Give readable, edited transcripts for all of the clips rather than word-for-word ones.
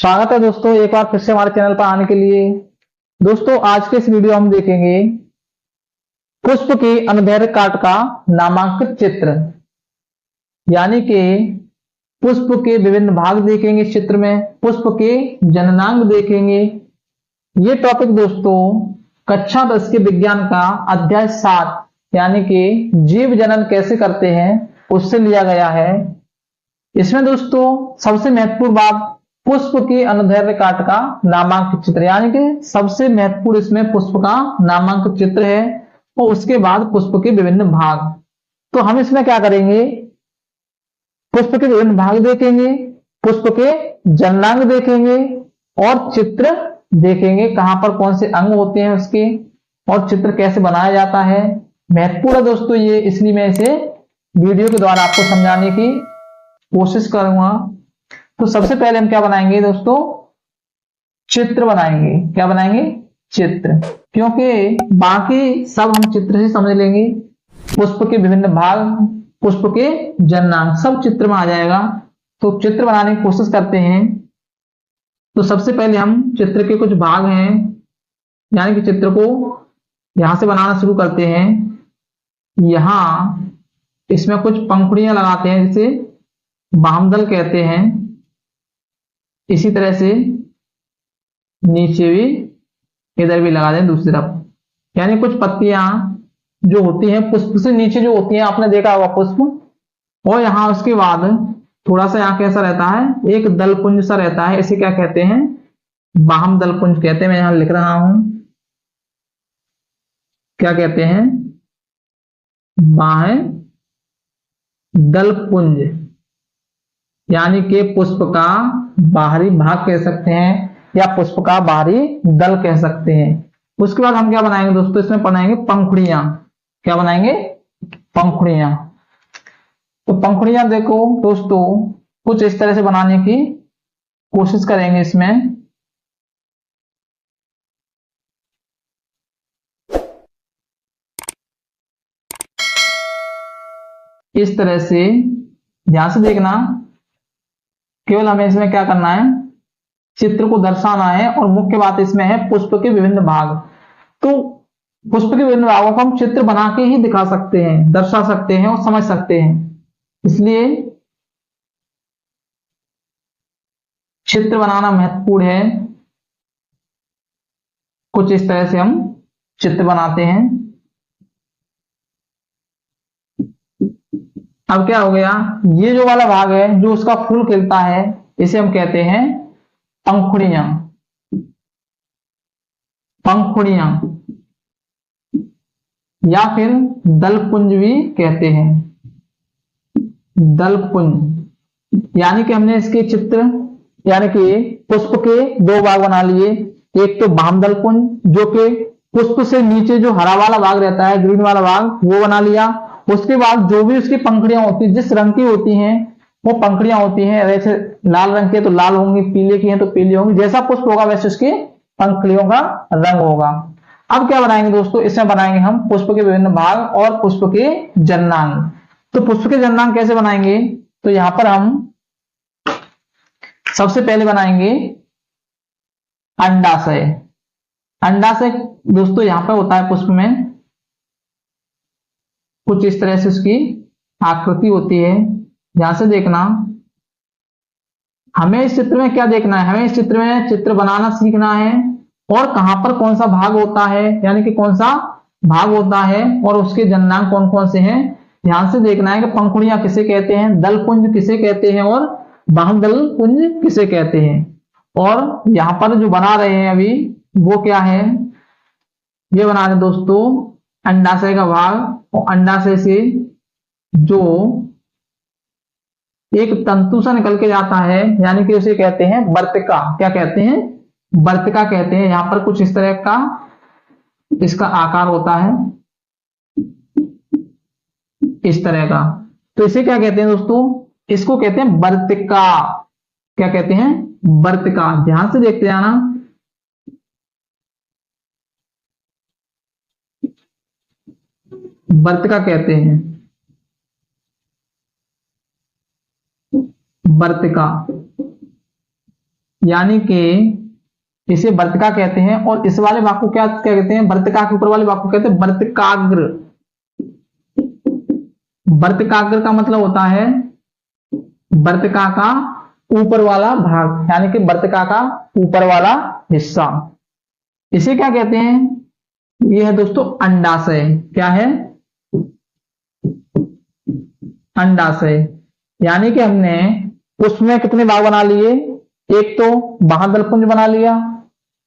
स्वागत है दोस्तों एक बार फिर से हमारे चैनल पर आने के लिए। दोस्तों आज के इस वीडियो हम देखेंगे पुष्प के अनधैर्य काट का नामांकित चित्र, यानी कि पुष्प के विभिन्न भाग देखेंगे इस चित्र में, पुष्प के जननांग देखेंगे। ये टॉपिक दोस्तों कक्षा 10 के विज्ञान का अध्याय 7 यानी कि जीव जनन कैसे करते हैं उससे लिया गया है। इसमें दोस्तों सबसे महत्वपूर्ण बात पुष्प के अनधैर्य काट का नामांकित चित्र, यानी कि सबसे महत्वपूर्ण इसमें पुष्प का नामांकित चित्र है और उसके बाद पुष्प के विभिन्न भाग। तो हम इसमें क्या करेंगे, पुष्प के विभिन्न भाग देखेंगे, पुष्प के जननांग देखेंगे और चित्र देखेंगे, कहां पर कौन से अंग होते हैं उसके और चित्र कैसे बनाया जाता है। महत्वपूर्ण है दोस्तों ये, इसलिए मैं इसे वीडियो के द्वारा आपको समझाने की कोशिश करूंगा। तो सबसे पहले हम क्या बनाएंगे दोस्तों, चित्र बनाएंगे। क्या बनाएंगे? चित्र, क्योंकि बाकी सब हम चित्र से समझ लेंगे। पुष्प के विभिन्न भाग, पुष्प के जननांग सब चित्र में आ जाएगा। तो चित्र बनाने की कोशिश करते हैं। तो सबसे पहले हम चित्र के कुछ भाग हैं, यानी कि चित्र को यहां से बनाना शुरू करते हैं। यहां इसमें कुछ पंखुड़ियां लगाते हैं जिसे बाह्यदल कहते हैं। इसी तरह से नीचे भी, इधर भी लगा दें दूसरी तरफ, यानी कुछ पत्तियां जो होती हैं पुष्प से नीचे जो होती हैं, आपने देखा होगा पुष्प। और यहां उसके बाद थोड़ा सा यहां कैसा रहता है, एक दलपुंज सा रहता है, इसे क्या कहते हैं? बाह्य दलपुंज कहते हैं। मैं यहां लिख रहा हूं, क्या कहते हैं? बाह्य दलपुंज, यानी कि पुष्प का बाहरी भाग कह सकते हैं या पुष्प का बाहरी दल कह सकते हैं। उसके बाद हम क्या बनाएंगे दोस्तों, इसमें बनाएंगे पंखुड़ियां। क्या बनाएंगे? पंखुड़ियां। तो पंखुड़ियां देखो दोस्तों कुछ इस तरह से बनाने की कोशिश करेंगे। इसमें इस तरह से ध्यान से देखना, केवल हमें इसमें क्या करना है, चित्र को दर्शाना है। और मुख्य बात इसमें है पुष्प के विभिन्न भाग। तो पुष्प के विभिन्न भागों को हम चित्र बना के ही दिखा सकते हैं, दर्शा सकते हैं और समझ सकते हैं। इसलिए चित्र बनाना महत्वपूर्ण है। कुछ इस तरह से हम चित्र बनाते हैं। अब क्या हो गया, ये जो वाला भाग है जो उसका फूल खिलता है इसे हम कहते हैं पंखुड़ियां। पंखुड़ियां या फिर दलपुंज भी कहते हैं। दलपुंज, यानी कि हमने इसके चित्र, यानी कि पुष्प के दो भाग बना लिए। एक तो बाह्य दलपुंज जो कि पुष्प से नीचे जो हरा वाला भाग रहता है, ग्रीन वाला भाग, वो बना लिया। उसके बाद जो भी उसकी पंखुड़ियां होती हैं, जिस रंग की होती हैं वो पंखुड़ियां होती हैं, वैसे लाल रंग की है तो लाल होंगी, पीले की है तो पीली होंगी, जैसा पुष्प होगा वैसे उसकी पंखुड़ियों का रंग होगा। अब क्या बनाएंगे दोस्तों, इसमें बनाएंगे हम पुष्प के विभिन्न भाग और पुष्प के जननांग। तो पुष्प के जननांग कैसे बनाएंगे, तो यहां पर हम सबसे पहले बनाएंगे अंडाशय। अंडाशय दोस्तों यहां पर होता है पुष्प में, कुछ इस तरह से उसकी आकृति होती है। ध्यान से देखना, हमें इस चित्र में क्या देखना है, हमें इस चित्र में चित्र बनाना सीखना है और कहां पर कौन सा भाग होता है, यानी कि कौन सा भाग होता है और उसके जननांग कौन कौन से हैं। ध्यान से देखना है कि पंखुड़ियां किसे कहते हैं, दलपुंज किसे कहते हैं और बाह्य दलपुंज किसे कहते हैं। और यहां पर जो बना रहे हैं अभी वो क्या है, ये बना रहे दोस्तों अंडाशय का भाग। और अंडाशय से जो एक तंतु सा निकल के जाता है, यानी कि उसे कहते हैं वर्तिका। क्या कहते हैं? वर्तिका कहते हैं। यहां पर कुछ इस तरह का इसका आकार होता है, इस तरह का। तो इसे क्या कहते हैं दोस्तों, इसको कहते हैं वर्तिका। क्या कहते हैं? वर्तिका। ध्यान से देखते जाना, वर्तिका कहते हैं, वर्तिका। यानी कि इसे वर्तिका कहते हैं। और इस वाले भाग को क्या क्या कहते हैं, वर्तिका के ऊपर वाले भाग को कहते हैं वर्तिकाग्र। वर्तिकाग्र का मतलब होता है वर्तिका का ऊपर वाला भाग, यानी कि वर्तिका का ऊपर वाला हिस्सा। इसे क्या कहते हैं, यह है दोस्तों अंडाशय। क्या है, अंडाशय। यानी कि हमने पुष्प में कितने भाग बना लिए, एक तो बाहर दलपुंज बना लिया,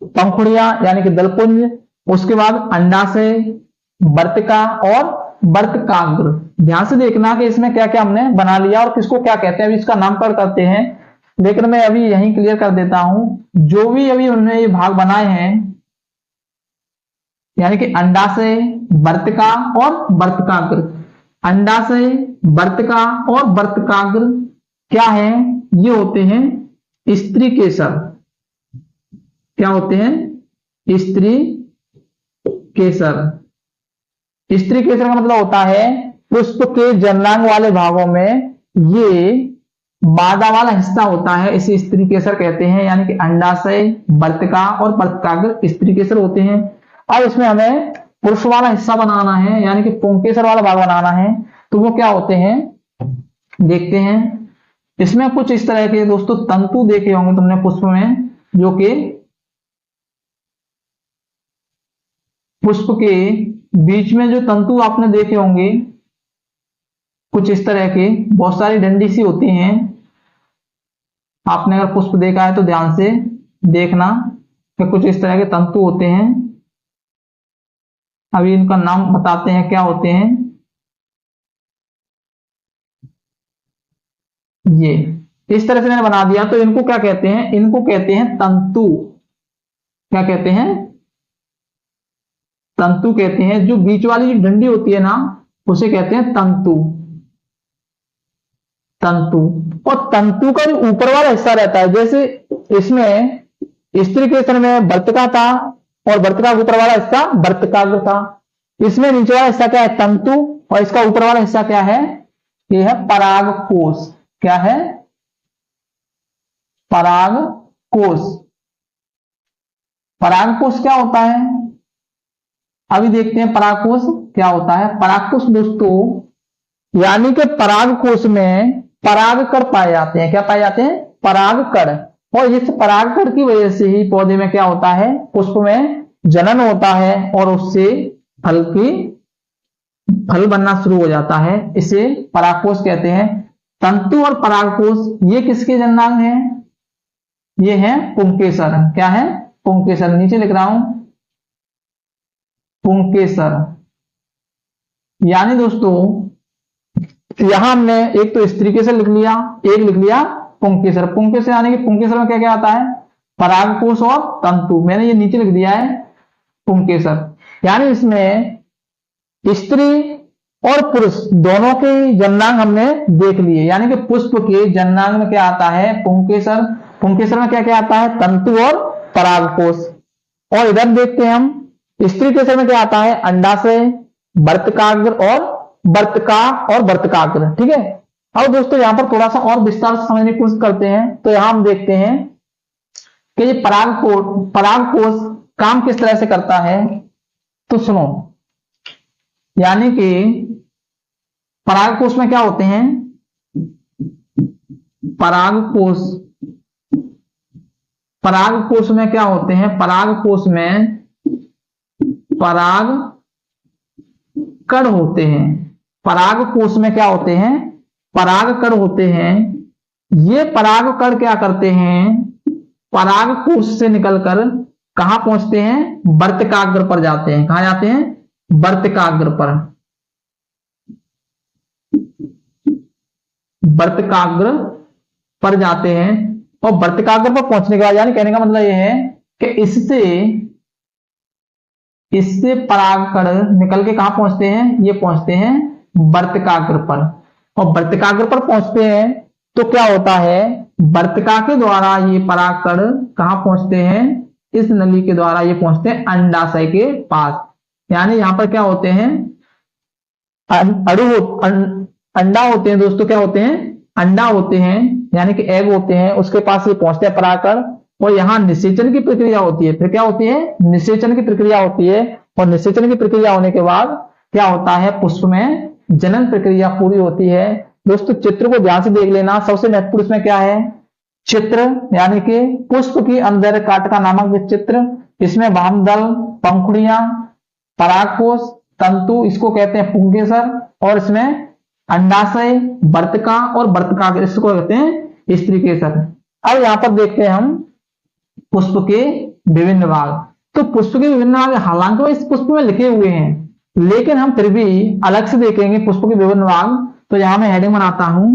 पंखुड़ियां यानी कि दलपुंज, उसके बाद अंडाशय, वर्तिका और वर्तिकाग्र। ध्यान से देखना कि इसमें क्या क्या हमने बना लिया और किसको क्या कहते हैं, अभी इसका नामकरण करते हैं। लेकिन मैं अभी यहीं क्लियर कर देता हूं, जो भी अभी उन्होंने ये भाग बनाए हैं, यानी कि अंडाशय, वर्तिका और वर्तिकाग्र। अंडाशय, वर्तिका और वर्तिकाग्र क्या है, ये होते हैं स्त्री केसर। क्या होते हैं, स्त्री केसर। स्त्री केसर का मतलब होता है पुष्प के जननांग वाले भागों में ये बाधा वाला हिस्सा होता है, इसे स्त्री केसर कहते हैं। यानी कि अंडाशय, वर्तिका और वर्तिकाग्र स्त्री केसर होते हैं। अब इसमें हमें पुरुष वाला हिस्सा बनाना है, यानी कि पुंकेसर वाला भाग बनाना है, तो वो क्या होते हैं देखते हैं। इसमें कुछ इस तरह के दोस्तों तंतु देखे होंगे तुमने पुष्प में, जो कि पुष्प के बीच में जो तंतु आपने देखे होंगे, कुछ इस तरह के बहुत सारी डंडी सी होती हैं। आपने अगर पुष्प देखा है तो ध्यान से देखना कि कुछ इस तरह के तंतु होते हैं। अभी इनका नाम बताते हैं क्या होते हैं। ये इस तरह से मैंने बना दिया, तो इनको क्या कहते हैं, इनको कहते हैं तंतु। क्या कहते हैं, तंतु कहते हैं। जो बीच वाली जो डंडी होती है ना, उसे कहते हैं तंतु। तंतु। और तंतु का जो ऊपर वाला हिस्सा रहता है, जैसे इसमें स्त्री केसर में वर्तिका था और वर्तिका का ऊपर वाला हिस्सा वर्तिकाग्र था। इसमें नीचे वाला हिस्सा क्या है, तंतु, और इसका ऊपर वाला हिस्सा क्या है, यह है परागकोश। क्या है, परागकोश। परागकोश क्या होता है, अभी देखते हैं परागकोश क्या होता है। परागकोश दोस्तों, यानी कि परागकोश में परागकण पाए जाते हैं। क्या पाए जाते हैं, परागकण। और इस परागकण की वजह से ही पौधे में क्या होता है, पुष्प में जनन होता है और उससे फल बनना शुरू हो जाता है। इसे परागकोश कहते हैं। तंतु और परागकोश ये किसके जननांग हैं, ये हैं पुंकेसर। क्या है, पुंकेसर। नीचे लिख रहा हूं पुंकेसर। यानी दोस्तों यहां हमने एक तो स्त्री केसर लिख लिया, एक लिख लिया पुंकेसर। पुंकेसर यानी कि पुंकेसर में क्या क्या आता है, परागकोश और तंतु। मैंने ये नीचे लिख दिया है पुंकेसर। यानी इसमें स्त्री और पुरुष दोनों के जननांग हमने देख लिए। यानी कि पुष्प के जननांग में क्या आता है, पुंकेसर। पुंकेसर में क्या क्या आता है, तंतु और परागकोश। और इधर देखते हैं हम, स्त्री केसर में क्या आता है, अंडाशय, वर्तिकाग्र और वर्तिका और वर्तिकाग्र। ठीक है। अब दोस्तों यहां पर थोड़ा सा और विस्तार से समझने की कोशिश करते हैं। तो यहां हम देखते हैं कि ये परागकोश काम किस तरह से करता है। तो सुनो, यानी कि परागकोश में क्या होते हैं, परागकोश में क्या होते हैं, परागकोश में परागकण होते हैं। परागकोश में क्या होते हैं, परागकण होते हैं। ये परागकण क्या करते हैं, परागकोश से निकलकर कहां पहुंचते हैं, वर्तिकाग्र पर जाते हैं। कहां जाते हैं, वर्तिकाग्र पर। वर्तिकाग्र पर जाते हैं। और वर्तिकाग्र पर पहुंचने के बाद, यानी कहने का मतलब यह है कि इससे परागकण निकल के कहां पहुंचते हैं, ये पहुंचते हैं वर्तिकाग्र पर। और वर्तिकाग्र पर पहुंचते हैं तो क्या होता है, वर्तिका के द्वारा ये परागकण कहां पहुंचते हैं, इस नली के द्वारा ये पहुंचते हैं अंडाशय के पास। यानी यहां पर क्या होते हैं, अंडा होते हैं दोस्तों। क्या होते हैं, अंडा होते हैं, यानी कि एग होते हैं, उसके पास ये पहुंचते हैं परागकण। और यहाँ निषेचन की प्रक्रिया होती है। फिर क्या होती है? निषेचन की प्रक्रिया होती है। और निषेचन की प्रक्रिया होने के बाद क्या होता है? पुष्प में जनन प्रक्रिया पूरी होती है। दोस्तों चित्र को ध्यान से देख लेना। सबसे महत्वपूर्ण इसमें क्या है? चित्र, यानी कि पुष्प की अंदर काटिका नामक चित्र। इसमें वामदल, पंखुड़ियां, परागकोश, तंतु, इसको कहते हैं पुंकेसर, और इसमें अंडाशय, वर्तिका और वर्तिका, इसको कहते हैं स्त्रीकेसर। अब यहां पर देखते हैं हम पुष्प के विभिन्न भाग। तो पुष्प के विभिन्न भाग हालांकि वो इस पुष्प में लिखे हुए हैं, लेकिन हम फिर भी अलग से देखेंगे पुष्प के विभिन्न भाग। तो यहां मैं हेडिंग बनाता हूं,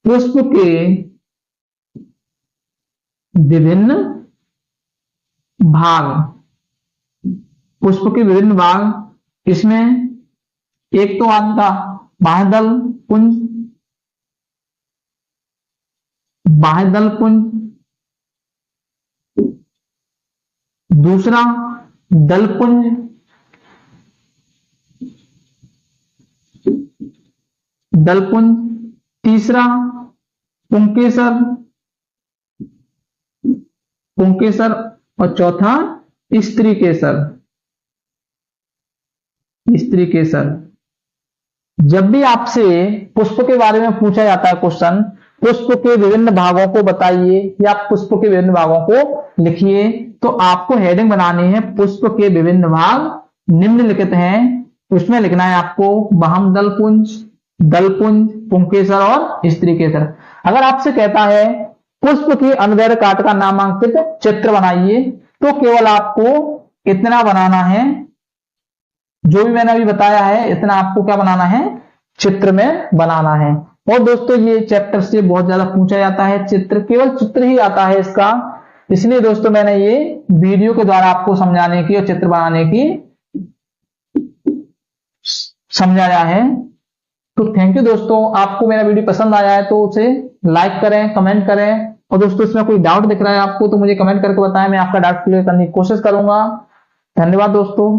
पुष्प के विभिन्न भाग। पुष्प के विभिन्न भाग, इसमें एक तो आता बाह्यदल पुंज, बाह्यदल पुंज, दूसरा दलपुंज, दलपुंज, तीसरा पुंकेसर, पुंकेसर, और चौथा स्त्रीकेसर, स्त्रीकेसर। जब भी आपसे पुष्प के बारे में पूछा जाता है क्वेश्चन, पुष्प के विभिन्न भागों को बताइए या पुष्प के विभिन्न भागों को लिखिए, तो आपको हेडिंग बनानी है पुष्प के विभिन्न भाग निम्नलिखित हैं। उसमें लिखना है आपको वामदल पुंज, दलपुंज, पुंकेसर और स्त्रीकेसर। अगर आपसे कहता है पुष्प की अनुदैर्घ्य काटिका नामांकित चित्र बनाइए, तो केवल आपको इतना बनाना है, जो भी मैंने अभी बताया है इतना आपको क्या बनाना है? चित्र में बनाना है। और दोस्तों ये चैप्टर से बहुत ज्यादा पूछा जाता है चित्र, केवल चित्र ही आता है इसका, इसलिए दोस्तों मैंने ये वीडियो के द्वारा आपको समझाने की और चित्र बनाने की समझाया है। तो थैंक यू दोस्तों। आपको मेरा वीडियो पसंद आया है तो उसे लाइक करें, कमेंट करें, और दोस्तों इसमें कोई डाउट दिख रहा है आपको तो मुझे कमेंट करके बताएं, मैं आपका डाउट क्लियर करने की कोशिश करूंगा। धन्यवाद दोस्तों।